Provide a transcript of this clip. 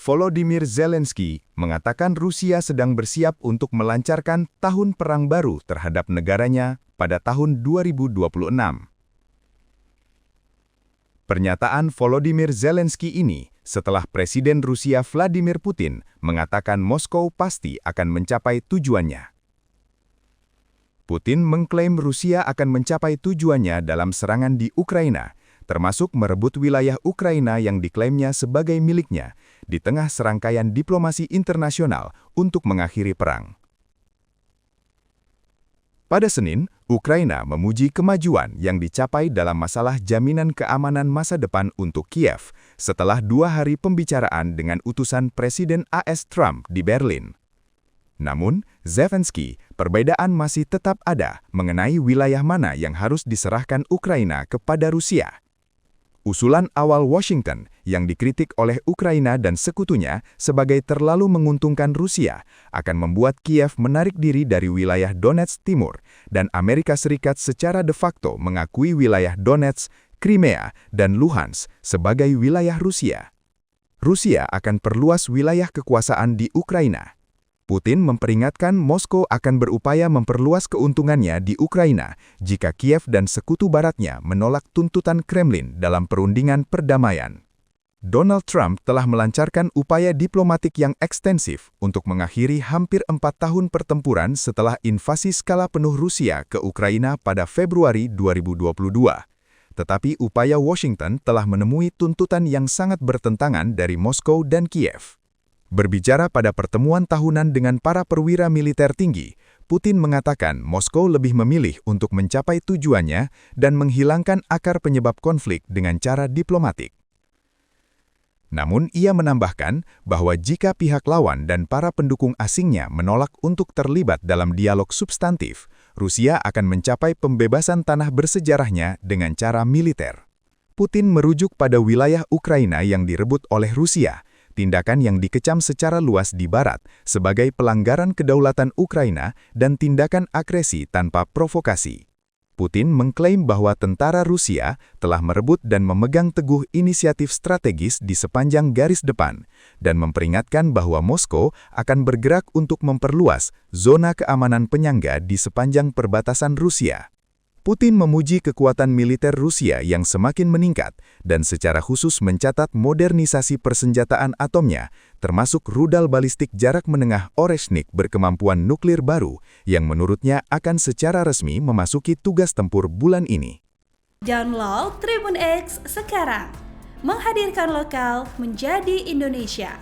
Volodymyr Zelensky mengatakan Rusia sedang bersiap untuk melancarkan tahun perang baru terhadap negaranya pada tahun 2026. Pernyataan Volodymyr Zelensky ini setelah Presiden Rusia Vladimir Putin mengatakan Moskow pasti akan mencapai tujuannya. Putin mengklaim Rusia akan mencapai tujuannya dalam serangan di Ukraina, termasuk merebut wilayah Ukraina yang diklaimnya sebagai miliknya di tengah serangkaian diplomasi internasional untuk mengakhiri perang. Pada Senin, Ukraina memuji kemajuan yang dicapai dalam masalah jaminan keamanan masa depan untuk Kiev setelah 2 hari pembicaraan dengan utusan Presiden AS Trump di Berlin. Namun, Zelensky, perbedaan masih tetap ada mengenai wilayah mana yang harus diserahkan Ukraina kepada Rusia. Usulan awal Washington yang dikritik oleh Ukraina dan sekutunya sebagai terlalu menguntungkan Rusia akan membuat Kiev menarik diri dari wilayah Donetsk Timur dan Amerika Serikat secara de facto mengakui wilayah Donetsk, Crimea, dan Luhansk sebagai wilayah Rusia. Rusia akan perluas wilayah kekuasaan di Ukraina. Putin memperingatkan Moskow akan berupaya memperluas keuntungannya di Ukraina jika Kiev dan sekutu baratnya menolak tuntutan Kremlin dalam perundingan perdamaian. Donald Trump telah melancarkan upaya diplomatik yang ekstensif untuk mengakhiri hampir 4 tahun pertempuran setelah invasi skala penuh Rusia ke Ukraina pada Februari 2022. Tetapi upaya Washington telah menemui tuntutan yang sangat bertentangan dari Moskow dan Kiev. Berbicara pada pertemuan tahunan dengan para perwira militer tinggi, Putin mengatakan Moskow lebih memilih untuk mencapai tujuannya dan menghilangkan akar penyebab konflik dengan cara diplomatik. Namun ia menambahkan bahwa jika pihak lawan dan para pendukung asingnya menolak untuk terlibat dalam dialog substantif, Rusia akan mencapai pembebasan tanah bersejarahnya dengan cara militer. Putin merujuk pada wilayah Ukraina yang direbut oleh Rusia, tindakan yang dikecam secara luas di Barat sebagai pelanggaran kedaulatan Ukraina dan tindakan agresi tanpa provokasi. Putin mengklaim bahwa tentara Rusia telah merebut dan memegang teguh inisiatif strategis di sepanjang garis depan dan memperingatkan bahwa Moskow akan bergerak untuk memperluas zona keamanan penyangga di sepanjang perbatasan Rusia. Putin memuji kekuatan militer Rusia yang semakin meningkat dan secara khusus mencatat modernisasi persenjataan atomnya, termasuk rudal balistik jarak menengah Oreshnik berkemampuan nuklir baru yang menurutnya akan secara resmi memasuki tugas tempur bulan ini. Download Tribun X sekarang, menghadirkan lokal menjadi Indonesia.